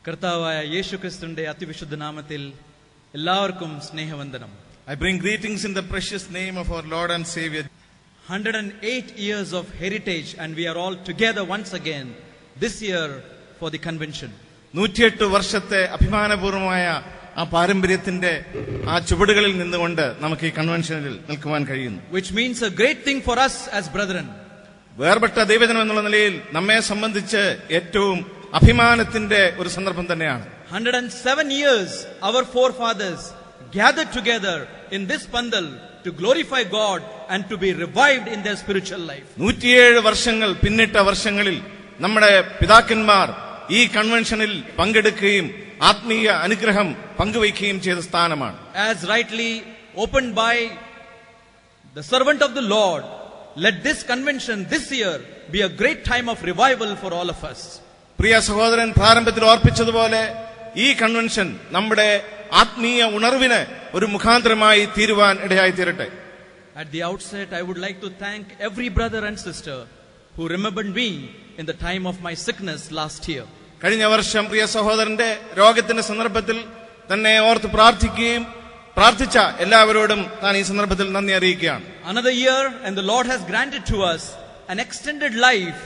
കർത്താവായ യേശുക്രിസ്തുവിന്റെ അതിവിശുദ്ധ നാമത്തിൽ എല്ലാവർക്കും സ്നേഹവന്ദനം. I bring greetings in the precious name of our Lord and Savior. 108 years of heritage and we are all together once again this year for the convention. 108 വർഷത്തെ അഭിമാനപൂർവമായ ആ പാരമ്പര്യത്തിന്റെ ആ ചുവടുകളിൽ നിന്നുകൊണ്ട് നമുക്ക് ഈ കൺവെൻഷനിൽ നിൽക്കുവാൻ കഴിയുന്നു. Which means a great thing for us as brethren. വേർപെട്ട ദൈവജനം എന്നുള്ള നിലയിൽ നമ്മെ സംബന്ധിച്ച് ഏറ്റവും അഭിമാനത്തിന്റെ ഒരു സന്ദർഭം തന്നെയാണ്. 107 years our forefathers gathered together in this pandal to glorify God and to be revived in their spiritual life. 107 വർഷങ്ങൾ പിന്നിട്ട വർഷങ്ങളിൽ നമ്മുടെ പിതാക്കന്മാർ ഈ കൺവെൻഷനിൽ പങ്കെടുക്കുകയും ആത്മീയ അനുഗ്രഹം പങ്കുവയ്ക്കുകയും ചെയ്ത സ്ഥാനമാണ്. As rightly opened by the servant of the Lord, let this convention this year be a great time of revival for all of us. പ്രിയ സഹോദരൻ പ്രാരംഭത്തിൽ ഓർപ്പിച്ചതുപോലെ ഈ കൺവെൻഷൻ നമ്മുടെ ആത്മീയ ഉണർവിന് ഒരു മുഖാന്തരമായി തീരുവാൻ ഇടയായി തീരട്ടെ. At the outset, I would like to thank every brother and sister who remembered me in the time of my sickness last year. കഴിഞ്ഞ വർഷം പ്രിയ സഹോദരന്റെ രോഗത്തിന്റെ സന്ദർഭത്തിൽ തന്നെ ഓർത്ത് പ്രാർത്ഥിക്കുകയും പ്രാർത്ഥിച്ച എല്ലാവരോടും താൻ ഈ സന്ദർഭത്തിൽ നന്ദി അറിയിക്കുകയാണ്. Another year and the Lord has granted to us an extended life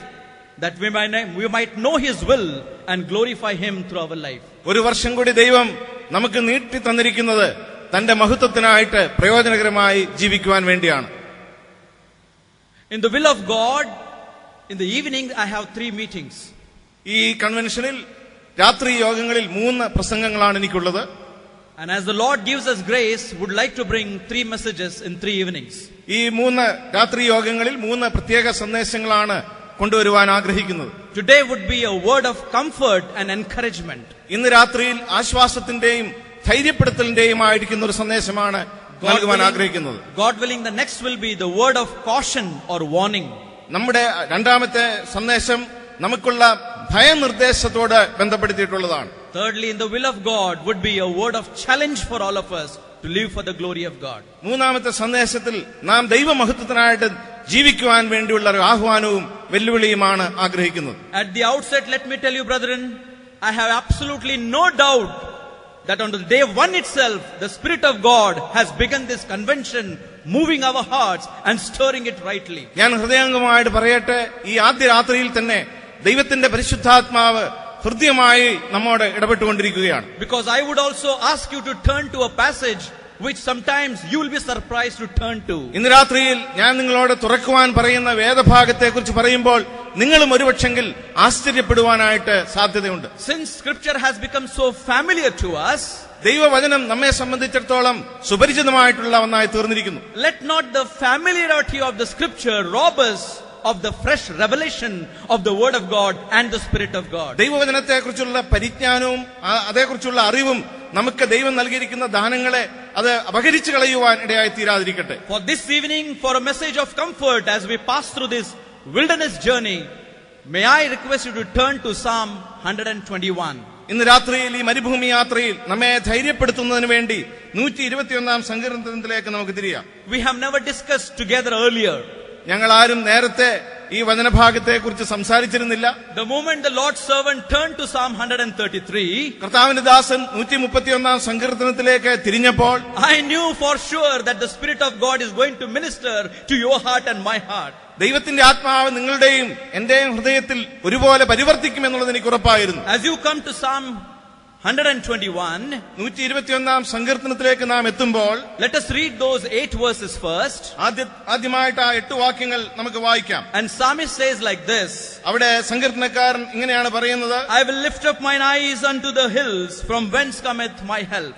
that we might know His will and glorify Him through our life. ഒരു വർഷം കൂടി ദൈവം നമുക്ക് നീട്ടി തന്നിരിക്കുന്നത് തന്റെ മഹത്വത്തിനായിട്ട് പ്രയോജനകരമായി ജീവിക്കുവാൻ വേണ്ടിയാണ്. In the will of God, in the evening I have 3 meetings. ഈ കൺവെൻഷനിൽ രാത്രി യോഗങ്ങളിൽ 3 പ്രസംഗങ്ങളാണ് എനിക്കുള്ളത്. And as the Lord gives us grace, would like to bring 3 messages in 3 evenings. ഈ 3 രാത്രി യോഗങ്ങളിൽ 3 പ്രത്യേക സന്ദേശങ്ങളാണ് കൊണ്ടുവരുവാൻ ആഗ്രഹിക്കുന്നത്. Today would be a word of comfort and encouragement. ഇന്ന് രാത്രിയിൽ ആശ്വാസത്തിന്റെയും ധൈര്യപ്പെടുത്തലിന്റെയും ആയിരിക്കുന്ന ഒരു സന്ദേശമാണ് നൽകുവാൻ ആഗ്രഹിക്കുന്നത്. God willing, the next will be the word of caution or warning. നമ്മുടെ രണ്ടാമത്തെ സന്ദേശം നമുക്കുള്ള ഭയനിർദ്ദേശത്തോട് ബന്ധപ്പെടുത്തിയിട്ടുള്ളതാണ്. Thirdly, in the will of God would be a word of challenge for all of us to live for the glory of God. മൂന്നാമത്തെ സന്ദേശത്തിൽ നാം ദൈവമഹത്വത്തിനായിട്ട് ജീവിക്കുവാൻ വേണ്ടിയുള്ള ഒരു ആഹ്വാനവും വെല്ലുവിളിയുമാണ് ആഗ്രഹിക്കുന്നത്. At the outset, let me tell you, brethren, I have absolutely no doubt that on the day 1 itself, the Spirit of God has begun this convention, moving our hearts and stirring it rightly. ഞാൻ ഹൃദയംഗമായിട്ട് പറയട്ടെ, ഈ ആദ്യ രാത്രിയിൽ തന്നെ ദൈവത്തിന്റെ പരിശുദ്ധാത്മാവ് ഹൃദ്യമായി നമ്മോട് ഇടപെട്ടുകൊണ്ടിരിക്കുകയാണ്. Because I would also ask you to turn to a passage which sometimes you will be surprised to turn to. ഇന്ന് രാത്രിയിൽ ഞാൻ നിങ്ങളോട് തുറക്കുവാൻ പറയുന്ന വേദഭാഗത്തെക്കുറിച്ച് പറയുമ്പോൾ നിങ്ങളും ഒരുപക്ഷെങ്കിൽ ആശ്ചര്യപ്പെടുവാനായിട്ട് സാധ്യതയുണ്ട്. Since scripture has become so familiar to us, ദൈവവചനം നമ്മെ സംബന്ധിച്ചിടത്തോളം സുപരിചിതമായിട്ടുള്ള ഒന്നായി തീർന്നിരിക്കുന്നു. Let not the familiarity of the scripture rob us of the fresh revelation of the word of God and the Spirit of God. ദൈവവചനത്തെക്കുറിച്ചുള്ള പരിജ്ഞാനവും അതേക്കുറിച്ചുള്ള അറിവും നമുക്ക് ദൈവം നൽകിയിരിക്കുന്ന ദാനങ്ങളെ അത് അപഹരിച്ചു കളയുവാൻ ഇടയായി തീരാതിരിക്കട്ടെ. For this evening, for a message of comfort as we pass through this wilderness journey, may I request you to turn to Psalm 121. ഇന്ന് രാത്രിയിൽ ഈ മരുഭൂമി യാത്രയിൽ നമ്മെ ധൈര്യപ്പെടുത്തുന്നതിന് വേണ്ടി 121 സങ്കീർത്തനത്തിലേക്ക് നമുക്ക് തിരിയാം. We have never discussed together earlier. ഞങ്ങൾ ആരും നേരത്തെ ഈ വചനഭാഗത്തെ കുറിച്ച് സംസാരിച്ചിരുന്നില്ല. The moment the Lord's servant turned to Psalm 133, കർത്താവിന്റെ ദാസൻ 131 സങ്കീർത്തനത്തിലേക്ക് തിരിഞ്ഞപ്പോൾ I knew for sure that the Spirit of God is going to minister to your heart and my heart. ദൈവത്തിന്റെ ആത്മാവ് നിങ്ങളുടെയും എന്റെയും ഹൃദയത്തിൽ ഒരുപോലെ പരിവർത്തിക്കുമെന്നുള്ളത് എനിക്ക് ഉറപ്പായിരുന്നു. As you come to Psalm 121, 121 സങ്കീർത്തനത്തിലേക്ക് നാം എത്തുമ്പോൾ let us read those 8 verses first. ആദ്യമായിട്ട് ആ 8 വാക്യങ്ങൾ നമുക്ക് വായിക്കാം. And psalmist says like this. അവിടെ സങ്കീർത്തനക്കാരൻ ഇങ്ങനെയാണ് പറയുന്നത്: I will lift up mine eyes unto the hills, from whence cometh my help.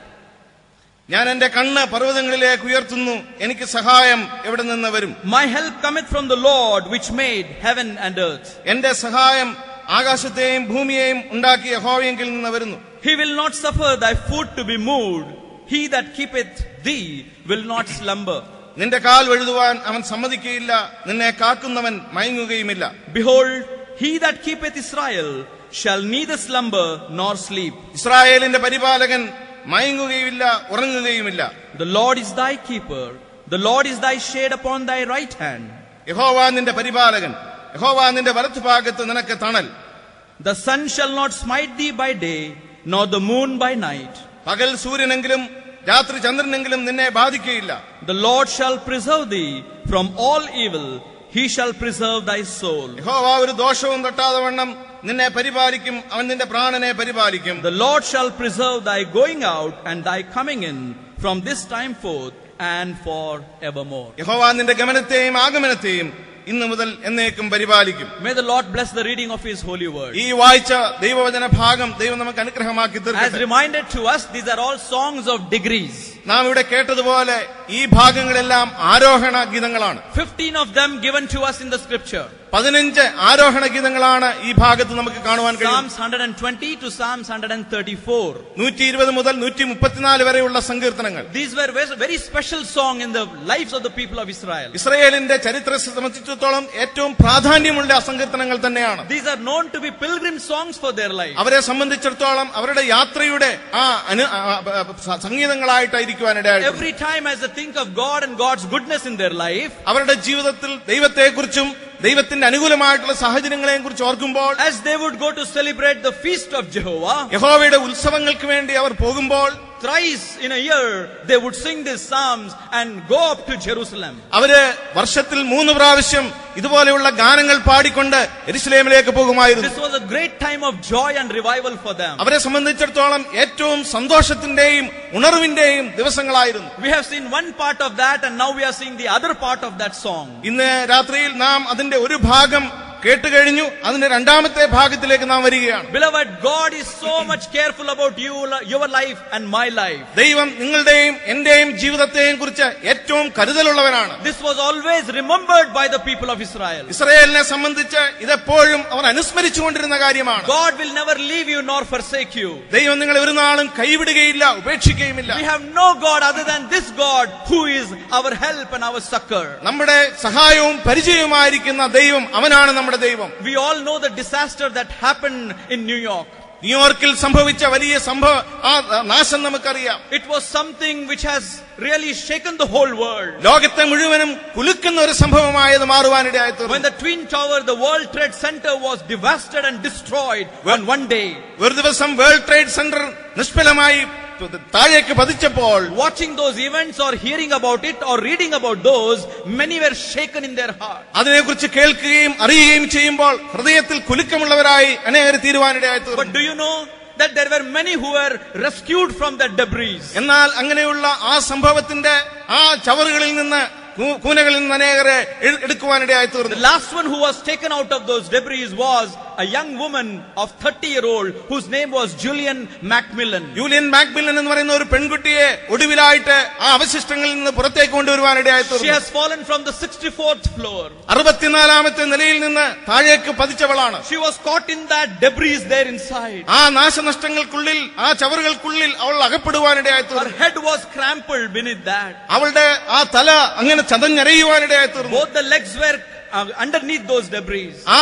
ഞാൻ എന്റെ കണ്ണ് പർവ്വതങ്ങളിലേക്ക് ഉയർത്തുന്നു, എനിക്ക് സഹായം എവിടെ നിന്ന് വരും? My help cometh from the Lord which made heaven and earth. എന്റെ സഹായം ആകാശത്തെയും ഭൂമിയെയും ഉണ്ടാക്കിയ യഹോവയെങ്കിൽ നിന്ന് വരുന്നു. He will not suffer thy foot to be moved. He that keepeth thee will not slumber. നിന്റെ കാൽ വഴുതുവാൻ അവൻ സമ്മതിക്കുകയില്ല, നിന്നെ കാക്കുന്നവൻ മയങ്ങുകയുമില്ല. Behold, he that keepeth Israel shall neither slumber nor sleep. ഇസ്രായേലിന്റെ പരിപാലകൻ മയങ്ങുകയുമില്ല, ഉറങ്ങുകയുമില്ല. The Lord is thy keeper. The Lord is thy shade upon thy right hand. യഹോവ നിന്റെ പരിപാലകൻ, യഹോവ നിന്റെ വലത്തുഭാഗത്ത് നിനക്ക് തണൽ. The sun shall not smite thee by day, nor the moon by night. പകൽ സൂര്യനെങ്കിലും രാത്രി ചന്ദ്രനെങ്കിലും നിന്നെ ബാധിക്കുകയില്ല. The Lord shall preserve thee from all evil. He shall preserve thy soul. യഹോവ ഒരു ദോഷവും തട്ടാതെ വണ്ണം നിന്നെ പരിപാലിക്കും. അവൻ നിന്റെ പ്രാണനെ പരിപാലിക്കും. The Lord shall preserve thy going out and thy coming in from this time forth and for evermore. യഹോവ നിന്റെ ഗമനത്തെയും ആഗമനത്തെയും ഇന്നു മുതൽ എന്നേക്കും പരിപാലിക്കും. May the Lord bless the reading of His holy word. ഈ വായിച്ച ദൈവവചന ഭാഗം ദൈവം നമുക്ക് അനുഗ്രഹമാക്കി As തീർക്കട്ടെ. reminded to us, these are all songs of degrees. നാം ഇവിടെ കേട്ടതുപോലെ ഈ ഭാഗങ്ങളെല്ലാം ആരോഹണ ഗീതങ്ങളാണ്. 15 of them given to us in the scripture. 15 ആരോഹണ ഗീതങ്ങളാണ് ഈ ഭാഗത്ത് നമുക്ക് കാണുവാൻ കഴിയും. Psalms 120 to Psalms 134. 120 മുതൽ 134 വരെയുള്ള സങ്കീർത്തനങ്ങൾ. These were very special song in the lives of the people of Israel. ഇസ്രായേലിന്റെ ചരിത്രത്തെ സംബന്ധിച്ചിടത്തോളം ഏറ്റവും പ്രാധാന്യമുള്ള സങ്കീർത്തനങ്ങൾ തന്നെയാണ്. These are known to be pilgrim songs for their life. അവരെ സംബന്ധിച്ചിടത്തോളം അവരുടെ യാത്രയുടെ സംഗീതങ്ങളായിട്ടായിരിക്കുവാൻ ഇടയായി. Every time as they think of God and God's goodness in their life, അവരുടെ ജീവിതത്തിൽ ദൈവത്തെക്കുറിച്ചും ദൈവത്തിന്റെ അനുകൂലമായിട്ടുള്ള സാഹചര്യങ്ങളെയും കുറിച്ച് ഓർക്കുമ്പോൾ, as they would go to celebrate the feast of Jehovah, യഹോവയുടെ ഉത്സവങ്ങൾക്ക് വേണ്ടി അവർ പോകുമ്പോൾ, thrice in a year they would sing these psalms and go up to Jerusalem. അവര് വർഷത്തിൽ 3 പ്രാവശ്യം ഇതുപോലെയുള്ള ഗാനങ്ങൾ പാടിക്കൊണ്ട് യെരുശലേമിലേക്ക് പോകുമായിരുന്നു. This was a great time of joy and revival for them. അവരെ സംബന്ധിച്ചിടത്തോളം ഏറ്റവും സന്തോഷത്തിന്റെയും ഉണർവിന്റെയും ദിവസങ്ങളായിരുന്നു. We have seen one part of that and now we are seeing the other part of that song. ഇന്ന് രാത്രിയിൽ നാം അതിന്റെ ഒരു ഭാഗം കേട്ടുകഴിഞ്ഞു. അതിന്റെ രണ്ടാമത്തെ ഭാഗത്തിലേക്ക് നാം വരികയാണ്. Beloved, God is so much careful about you, your life and my life. ദൈവം നിങ്ങളുടെയും എന്റെയും ജീവിതത്തെയും കുറിച്ച് ഏറ്റവും കരുതലുള്ളവനാണ്. This was always remembered by the people of Israel. ഇസ്രായേലിനെ സംബന്ധിച്ച് ഇതെപ്പോഴും അവർ അനുസ്മരിച്ചുകൊണ്ടിരുന്ന കാര്യമാണ്. God will never leave you nor forsake you. ദൈവം നിങ്ങളെ ഒരു നാളും കൈവിടുകയില്ല, ഉപേക്ഷിക്കുകയുമില്ല. We have no God other than this God who is our help and our succor. നമ്മുടെ സഹായവും പരിചയവുമായിരിക്കുന്ന ദൈവം, അവനാണ് നമ്മുടെ ദൈവം. We all know the disaster that happened in New York. ന്യൂയോർക്കിൽ സംഭവിച്ച വലിയ നാശം നമുക്കറിയാം. It was something which has really shaken the whole world. ലോകത്തെ മുഴുവനും കുലുക്കുന്ന ഒരു സംഭവമായത് മാറുവാനിടയായി തീർന്നു. When the Twin Tower, the World Trade Center, was devastated and destroyed on one day. ഒരു ദിവസം വേൾഡ് ട്രേഡ് സെന്റർ നിഷ്ഫലമായി താഴേക്ക് പതിച്ചപ്പോൾ, watching those events or hearing about it or reading about those, many were shaken in their heart. അതിനെക്കുറിച്ച് കേൾക്കുകയും അറിയുകയും ചെയ്യുമ്പോൾ ഹൃദയത്തിൽ കുലുക്കമുള്ളവരായി അനേകർ തീരുവാനിടയായി തീർന്നു. But do you know that there were many who were rescued from that debris? എന്നാൽ അങ്ങനെയുള്ള ആ സംഭവത്തിന്റെ ആ ചവറുകളിൽ നിന്ന്, കൂനകളിൽ നിന്ന് അനേകരെ എടുക്കുവാനിടയായി തീർന്നു. The last one who was taken out of those debris was a young woman of 30-year-old whose name was Julian Macmillan. Julian Macmillan എന്ന് പറയുന്ന ഒരു പെൺകുട്ടിയെ ഒടുവിലായിട്ട് ആ അവശിഷ്ടങ്ങളിൽ നിന്ന് പുറത്തേക്ക് കൊണ്ടുവരുവാനിടയായി തീർന്നു. She has fallen from the 64th floor. 64ാമത്തെ നിലയിൽ നിന്ന് താഴേക്ക് പതിച്ചവളാണ്. She was caught in that debris there inside. ആ നാശനഷ്ടങ്ങൾക്കുള്ളിൽ, ആ ചവറുകൾക്കുള്ളിൽ അവൾ അകപ്പെടുവാനിടയായി തീർന്നു. Her head was crumpled beneath that. അവളുടെ ആ തല അങ്ങനെ ചതഞ്ഞരയുവാനിടയായി തീർന്നു. Both the legs were underneath those debris. ആ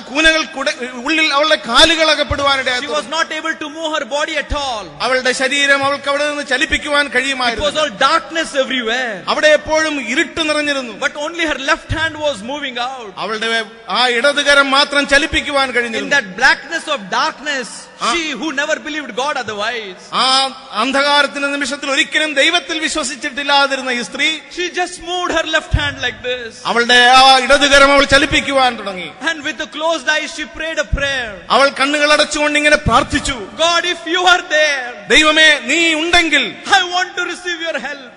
കൂനകൾ ഉള്ളിൽ അവളുടെ കാലുകൾ അകപ്പെടുവാനിടയായി. She was not able to move her body at all. അവളുടെ ശരീരം അവൾക്ക് അവിടെ നിന്ന് ചലിപ്പിക്കുവാൻ It കഴിയുമായിരുന്നു. was all darkness everywhere. അവിടെ എപ്പോഴും ഇരുട്ട് നിറഞ്ഞിരുന്നു. But only her left hand was moving out. അവളുടെ ആ ഇടതുകരം മാത്രം ചലിപ്പിക്കുവാൻ In കഴിഞ്ഞിരുന്നു. that blackness of darkness, she who never believed God otherwise, ആ അന്ധകാരത്തിന്റെ നിമിഷത്തിൽ ഒരിക്കലും ദൈവത്തിൽ വിശ്വസിച്ചിട്ടില്ലാതിരുന്ന ഈ സ്ത്രീ, she just moved her left hand like this. അവളുടെ ആ ഇടതുകരം അവൾ ചലിപ്പിക്കുവാൻ തുടങ്ങി. And with the closed eyes, she prayed a prayer. അവൾ കണ്ണുകൾ അടച്ചുകൊണ്ട് ഇങ്ങനെ പ്രാർത്ഥിച്ചു, God, if you are there, ദൈവമേ നീ ഉണ്ടെങ്കിൽ I want to receive your help.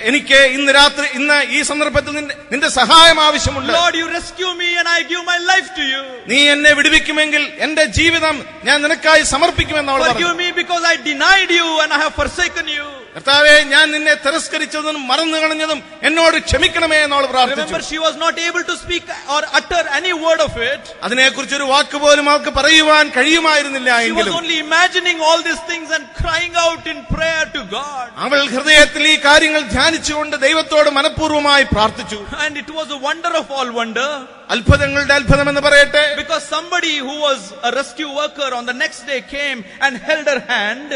എനിക്ക് ഇന്ന് ഈ സന്ദർഭത്തിൽ നിന്റെ സഹായം ആവശ്യമുണ്ട്. Lord, you rescue me and I give my life to you. നീ എന്നെ വിടുവിക്കുമെങ്കിൽ എന്റെ ജീവിതം ഞാൻ നിനക്കായി സമർപ്പിക്കുമെന്ന് അവൾ പറഞ്ഞു. Forgive me because I denied you and I have forsaken you. കർത്താവേ, ഞാൻ നിന്നെ തിരസ്കരിച്ചതും മറന്നു കളഞ്ഞതും എന്നോട് ക്ഷമിക്കണമേ എന്ന് അവൾ പ്രാർത്ഥിച്ചു. Remember, she was not able to speak or utter any word of it. അതിനെക്കുറിച്ച് ഒരു വാക്ക് പോലും അവൾക്ക് പറയുവാൻ കഴിയുമായിരുന്നില്ല. She was only imagining all these things and crying out in prayer to God. അവൾ ഹൃദയത്തിൽ ഈ കാര്യങ്ങൾ ധ്യാനിച്ചുകൊണ്ട് ദൈവത്തോട് മനഃപൂർവ്വമായി പ്രാർത്ഥിച്ചു. And it was a wonder of all wonder. അത്ഭുതങ്ങളുടെ അത്ഭുതം എന്ന് പറയട്ടെ. Because somebody who was a rescue worker on the next day came and held her hand.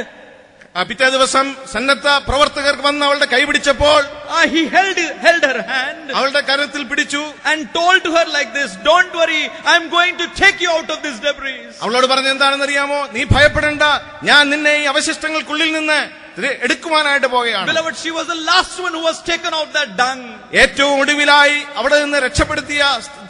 പിറ്റേ ദിവസം സന്നദ്ധ പ്രവർത്തകർ വന്ന് അവളുടെ കൈ പിടിച്ചപ്പോൾ he held her hand അവളുടെ കരത്തിൽ പിടിച്ചു and told to her like this, don't worry, I'm going to take you out of this debris. അവളോട് പറഞ്ഞ എന്താണെന്ന് അറിയാമോ? നീ ഭയപ്പെടേണ്ട, ഞാൻ നിന്നെ ഈ അവശിഷ്ടങ്ങൾക്കുള്ളിൽ നിന്ന് എടുക്കുവാനായിട്ട് പോകുകയാണ്. Beloved, she was the last one who was taken out that dung. ഏറ്റവും ഒടുവിലായി അവിടെ നിന്ന് രക്ഷപ്പെടുത്തിയ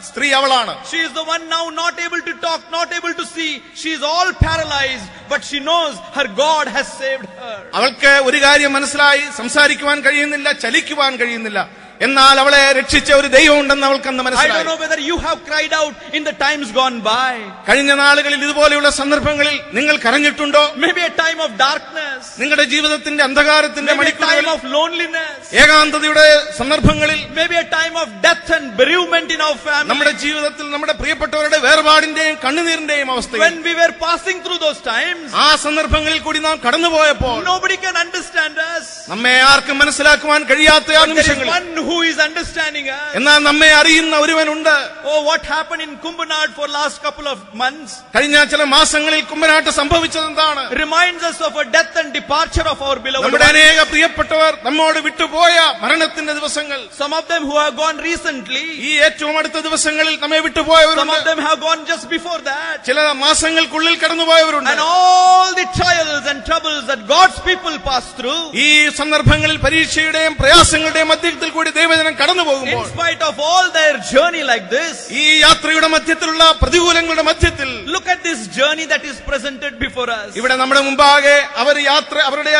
സ്ത്രീ അവളാണ്. She is the one now not able to talk, not able to see. She is all paralyzed, but she knows her God has saved her. അവൾക്ക് ഒരു കാര്യം മനസ്സിലായി, സംസാരിക്കുവാൻ കഴിയുന്നില്ല, ചലിക്കുവാൻ കഴിയുന്നില്ല. എന്നാൽ അവളെ രക്ഷിച്ച ഒരു ദൈവം ഉണ്ടെന്ന് അവൾക്കന്ന് I മനസ്സിലായി. don't know whether you have cried out in the times gone by. കഴിഞ്ഞ നാളുകളിൽ ഇതുപോലെയുള്ള സന്ദർഭങ്ങളിൽ നിങ്ങൾ കരഞ്ഞിട്ടുണ്ടോ? Maybe a time of darkness, നിങ്ങളുടെ ജീവിതത്തിന്റെ അന്ധകാരത്തിന്റെ maybe a time മണിക്കൂറുകളിൽ, of loneliness, ഏകാന്തതയുടെ സന്ദർഭങ്ങളിൽ, maybe a time of death and bereavement in our family. നമ്മുടെ ജീവിതത്തിൽ നമ്മുടെ പ്രിയപ്പെട്ടവരുടെ വേർപാടിന്റെയും കണ്ണുനീരിന്റെയും അവസ്ഥയിൽ When we were passing through those times, ആ സന്ദർഭങ്ങളിൽ കൂടി നാം കടന്നുപോയപ്പോൾ nobody can understand us. നമ്മെ ആർക്കും മനസ്സിലാക്കുവാൻ കഴിയാത്ത ആ But there is നിമിഷങ്ങളിൽ one who is understanding us. എന്നാൽ നമ്മെ അറിയുന്ന ഒരുവനുണ്ട്. Oh, what happened in Kumbanad for last couple of months കഴിഞ്ഞ ചില മാസങ്ങളിൽ കുമ്പനാട്ട് സംഭവിച്ചത് എന്താണ്? reminds us of a death and departure of our beloved നമ്മുടെ ones. അനേക പ്രിയപ്പെട്ടവർ നമ്മോട് വിട്ടുപോയ മരണത്തിന്റെ ദിവസങ്ങൾ, Some of them who have gone recently, ഈ ഏറ്റവും അടുത്ത ദിവസങ്ങളിൽ നമ്മെ some of വിട്ടുപോയവരുണ്ട്. them have gone just before that. ചില മാസങ്ങൾക്കുള്ളിൽ കടന്നുപോയവരുണ്ട്. And all the trials and troubles that God's people pass through, ഈ സന്ദർഭങ്ങളിൽ പരീക്ഷയുടെയും പ്രയാസങ്ങളുടെയും മധ്യത്തിൽ കൂടി ദൈവജനം കടന്നു in പോകുമ്പോൾ, spite of all their journey like this, ഈ യാത്രയുടെ മധ്യത്തിലുള്ള പ്രതികൂലങ്ങളുടെ മധ്യത്തിൽ look at this journey that is presented before us. ഇവിടെ നമ്മുടെ മുമ്പാകെ അവരുടെ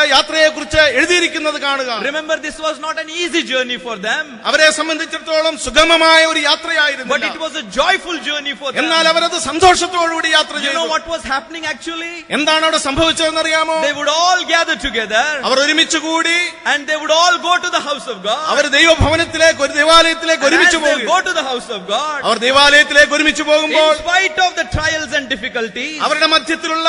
ആ യാത്രയെ കുറിച്ച് എഴുതിയിരിക്കുന്നത് കാണുക. Remember, this was not an easy journey for them, അവരെ സംബന്ധിച്ചിടത്തോളം സുഗമമായ ഒരു but യാത്രയായിരുന്നു. it was a joyful journey for them. എന്നാൽ അവരത് സന്തോഷത്തോടുകൂടി യാത്ര You know ചെയ്തു. what was happening actually? എന്താണ് അവിടെ സംഭവിച്ചതെന്ന് അറിയാമോ? They would all gather together അവർ ഒരുമിച്ച് കൂടി and they would all go to the house of God. അവർ ദൈവഭവനത്തിലേക്ക്, ഒരു ദേവാലയത്തിലേക്ക് And as ഒരുമിച്ച് they പോകും. go to the house of God, അവർ ദേവാലയത്തിലേക്ക് ഒരുമിച്ച് പോകുമ്പോൾ in spite of the trials and difficulties, അവരുടെ മധ്യത്തിലുള്ള